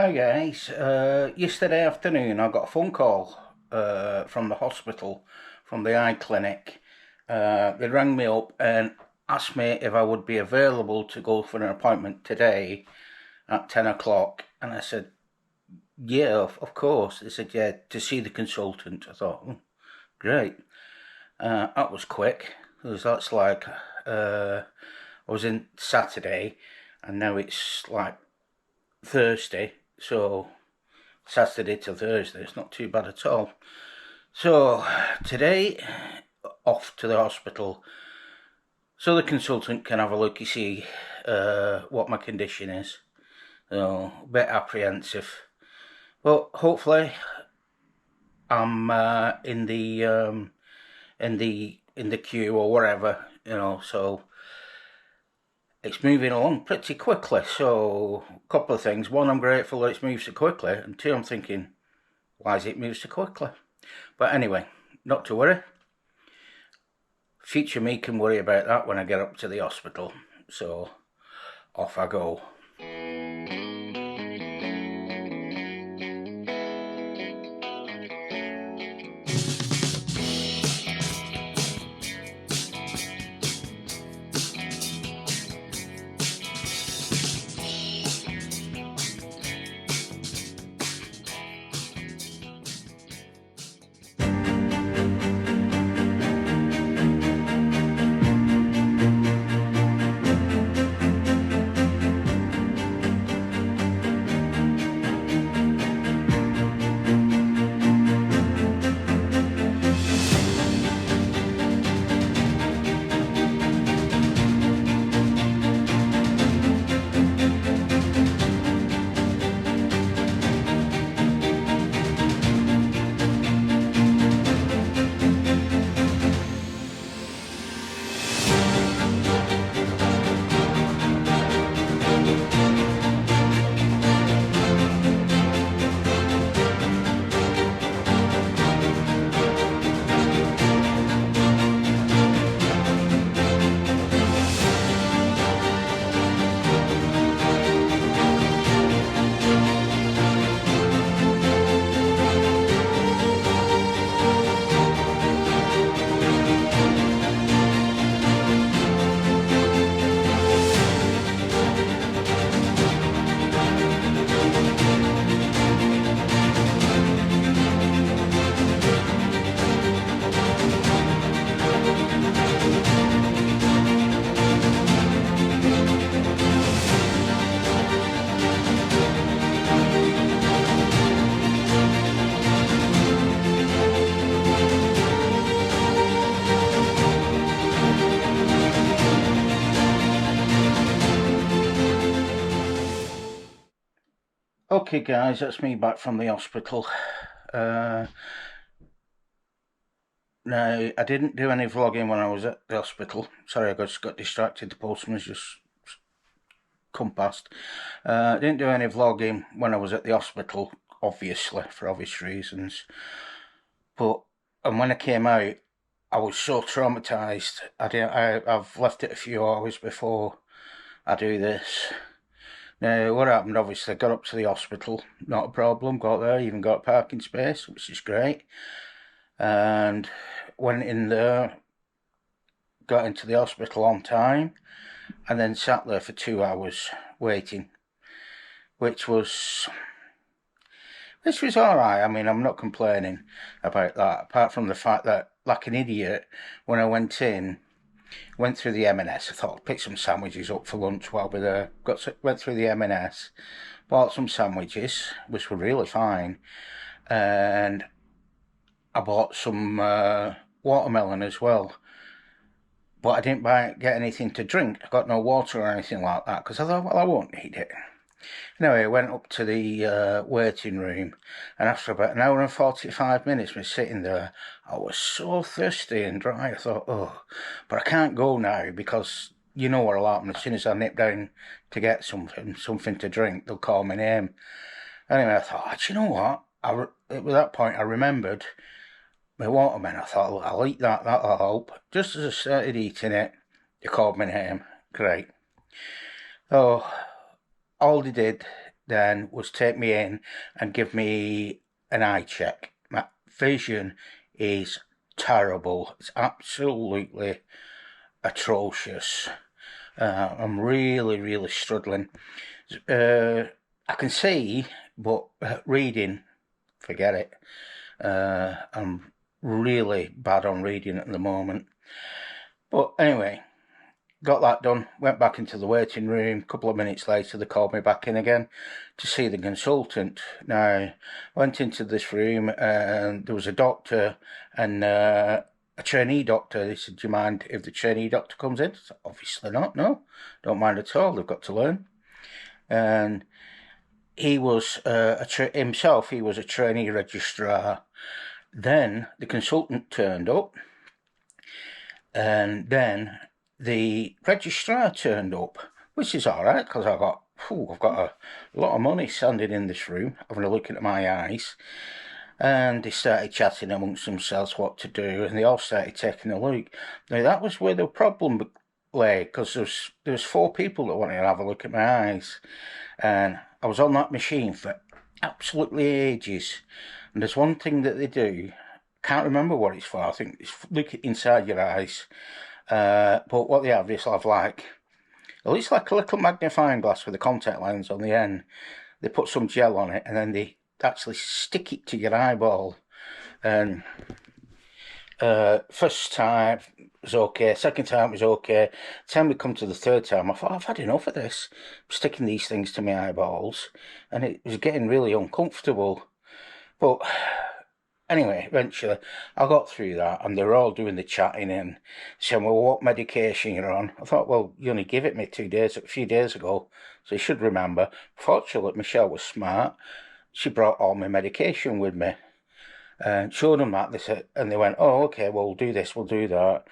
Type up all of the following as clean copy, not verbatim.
Hi guys, yesterday afternoon I got a phone call from the hospital, from the eye clinic. They rang me up and asked me if I would be available to go for an appointment today at 10 o'clock, and I said, yeah, of course. They said, yeah, to see the consultant. I thought, great. That was quick, because that's like, I was in Saturday, and now it's like Thursday, so Saturday to Thursday, it's not too bad at all. So today, off to the hospital so the consultant can have a look, you see, what my condition is. So, a bit apprehensive, but hopefully I'm in the queue or whatever, so it's moving along pretty quickly. So a couple of things: one, I'm grateful that it's moved so quickly, and two, I'm thinking, why has it moved so quickly? But anyway, not to worry. Future me can worry about that when I get up to the hospital. So off I go. Okay guys, that's me back from the hospital. Now, I didn't do any vlogging when I was at the hospital. Sorry, I just got distracted. The postman's just come past. I didn't do any vlogging when I was at the hospital, obviously, for obvious reasons. And when I came out, I was so traumatised. I've left it a few hours before I do this. Now, what happened, obviously, I got up to the hospital, not a problem, got there, even got a parking space, which is great. And went in there, got into the hospital on time, and then sat there for 2 hours waiting, which was alright. I mean, I'm not complaining about that, apart from the fact that, like an idiot, when I went through the M&S, I thought I'd pick some sandwiches up for lunch while we're there. Went through the M&S, bought some sandwiches, which were really fine, and I bought some watermelon as well. But I didn't get anything to drink. I got no water or anything like that, because I thought, well, I won't need it. Anyway, I went up to the waiting room, and after about an hour and 45 minutes of sitting there, I was so thirsty and dry. I thought, oh, but I can't go now, because you know what'll happen. As soon as I nip down to get something to drink, they'll call my name. Anyway, I thought, do you know what? At that point, I remembered my watermelon. I thought, well, I'll eat that, that'll help. Just as I started eating it, they called my name. Great. Oh, all they did then was take me in and give me an eye check. My vision is terrible. It's absolutely atrocious. I'm really, really struggling. I can see, but reading, forget it. I'm really bad on reading at the moment. But anyway, got that done, went back into the waiting room. A couple of minutes later, they called me back in again to see the consultant. Now, went into this room and there was a doctor and a trainee doctor. They said, do you mind if the trainee doctor comes in? I said, obviously not, no, don't mind at all, they've got to learn. And he was himself, he was a trainee registrar. Then the consultant turned up, and then the registrar turned up, which is all right because I've got a lot of money standing in this room, having a look at my eyes. And they started chatting amongst themselves what to do, and they all started taking a look. Now that was where the problem lay, because there was 4 people that wanted to have a look at my eyes, and I was on that machine for absolutely ages. And there's one thing that they do, can't remember what it's for. I think it's look inside your eyes. But what they have is like at least like a little magnifying glass with a contact lens on the end. They put some gel on it and then they actually stick it to your eyeball. And first time was okay, second time was okay. Time we come to the third time, I thought, I've had enough of this. I'm sticking these things to my eyeballs, and it was getting really uncomfortable. But anyway, eventually I got through that, and they were all doing the chatting and saying, well, what medication you're on? I thought, well, you only gave it me a few days ago, so you should remember. Fortunately, Michelle was smart. She brought all my medication with me and showed them that. They said, and they went, oh, okay, well, we'll do this, we'll do that.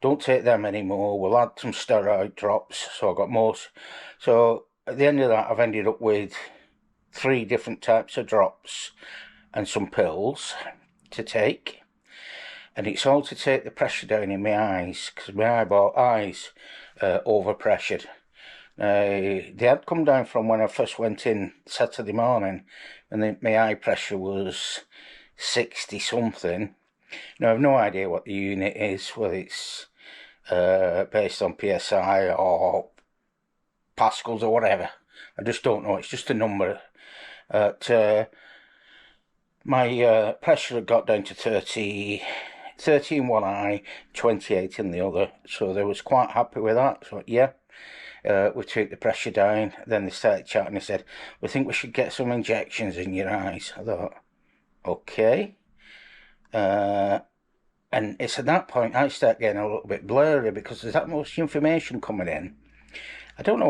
Don't take them anymore. We'll add some steroid drops. So I got more. So at the end of that, I've ended up with 3 different types of drops and some pills to take, and it's all to take the pressure down in my eyes, because my eyes are overpressured. They had come down from when I first went in Saturday morning, and my eye pressure was 60 something. Now I've no idea what the unit is, whether it's based on PSI or Pascals or whatever. I just don't know. It's just a number. My pressure had got down to 30 in one eye, 28 in the other. So they was quite happy with that. So yeah, we took the pressure down. Then they started chatting. They said, we think we should get some injections in your eyes. I thought, okay. And it's at that point I start getting a little bit blurry because there's that much information coming in. I don't know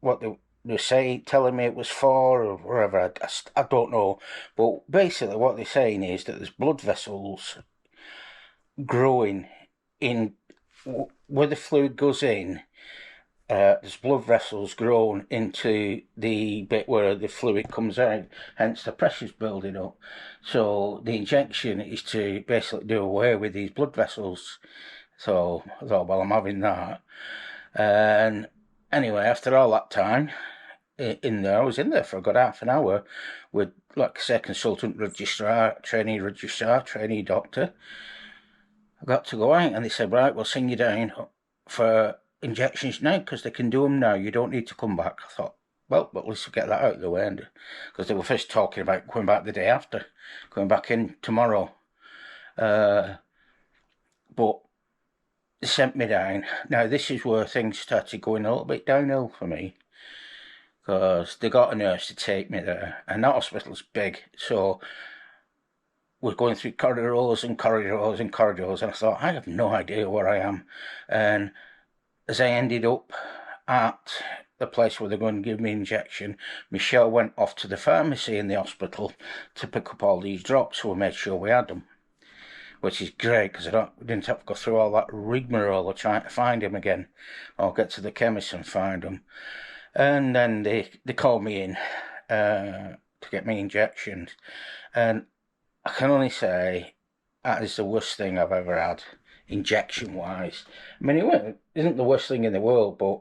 what they were saying, telling me it was for or whatever. I don't know. But basically what they're saying is that there's blood vessels growing in where the fluid goes in. There's blood vessels grown into the bit where the fluid comes out, hence the pressure's building up. So the injection is to basically do away with these blood vessels. So I thought, well, I'm having that. And anyway, after all that time in there, I was in there for a good half an hour with, like I say, consultant registrar, trainee doctor. I got to go out and they said, right, we'll send you down for injections now because they can do them now. You don't need to come back. I thought, well, but at least we'll get that out of the way. Because they were first talking about coming back the day after, going back in tomorrow. But they sent me down. Now, this is where things started going a little bit downhill for me. Because they got a nurse to take me there. And that hospital's big. So we're going through corridors and corridors and corridors. And I thought, I have no idea where I am. And as I ended up at the place where they're going to give me an injection, Michelle went off to the pharmacy in the hospital to pick up all these drops, so we made sure we had them, which is great because we didn't have to go through all that rigmarole of trying to find them again, or get to the chemist and find them. And then they called me in to get me injections, and I can only say that is the worst thing I've ever had, injection-wise. I mean, it isn't the worst thing in the world, but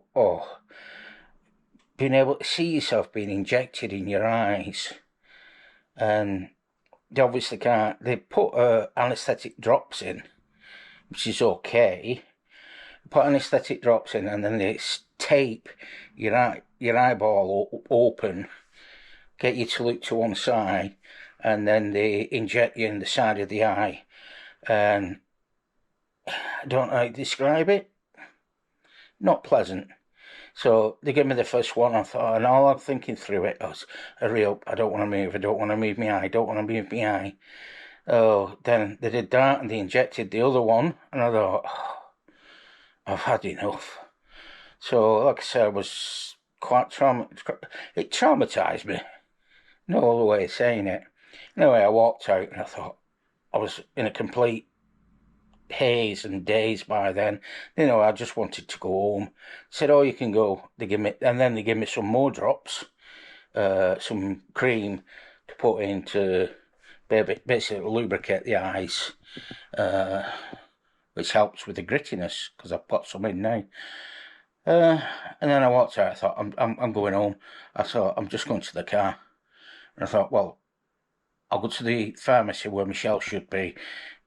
being able to see yourself being injected in your eyes, and they obviously can't. They put anaesthetic drops in, which is okay. Put anaesthetic drops in, and then they tape your eyeball open, get you to look to one side, and then they inject you in the side of the eye. And I don't know how to describe it. Not pleasant. So they gave me the first one, I thought, and all I'm thinking through it was, hurry up, I don't want to move, I don't want to move my eye, I don't want to move my eye. Oh, then they did that and they injected the other one, and I thought, oh, I've had enough. So, like I said, I was quite it traumatised me. No other way of saying it. Anyway, I walked out and I thought, I was in a complete haze and daze by then. I just wanted to go home. Said, oh, you can go. And then they give me some more drops, some cream to put in to basically lubricate the eyes, which helps with the grittiness because I've put some in now. And then I walked out. I thought, I'm going home. I thought, I'm just going to the car. And I thought, well, I'll go to the pharmacy where Chelle should be,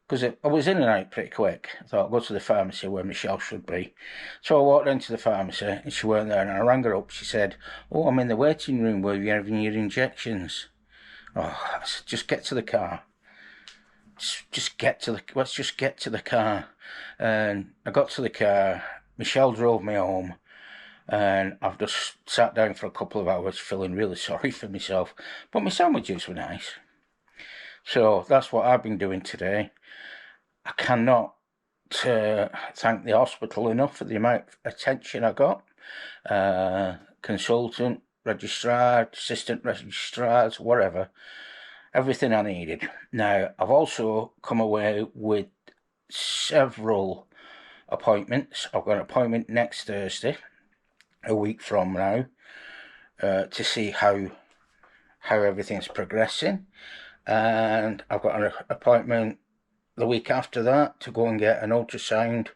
because I was in and out pretty quick. I thought, I'll go to the pharmacy where Chelle should be. So I walked into the pharmacy and she weren't there, and I rang her up. She said, oh, I'm in the waiting room where you're having your injections. Oh, I said, just get to the car. Let's just get to the car. And I got to the car. Chelle drove me home. And I've just sat down for a couple of hours feeling really sorry for myself. But my sandwiches were nice. So that's what I've been doing today. I cannot thank the hospital enough for the amount of attention I got. Consultant, registrar, assistant registrars, whatever. Everything I needed. Now, I've also come away with several appointments. I've got an appointment next Thursday, a week from now, to see how everything's progressing. And I've got an appointment the week after that to go and get an ultrasound,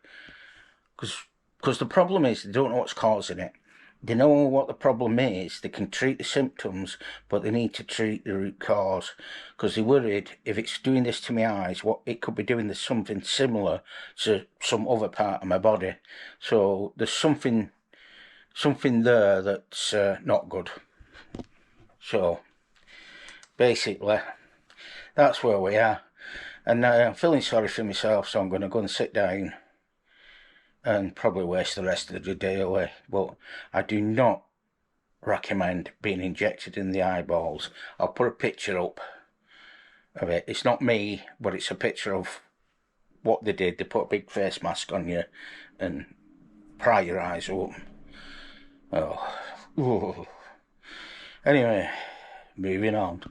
because the problem is they don't know what's causing it. They know what the problem is, they can treat the symptoms, but they need to treat the root cause, because they're worried if it's doing this to my eyes, what it could be doing something similar to some other part of my body. So there's something there that's not good. So basically, that's where we are. And I'm feeling sorry for myself, so I'm going to go and sit down and probably waste the rest of the day away. But I do not recommend being injected in the eyeballs. I'll put a picture up of it. It's not me, but it's a picture of what they did. They put a big face mask on you and pry your eyes open. Oh. Ooh. Anyway, moving on.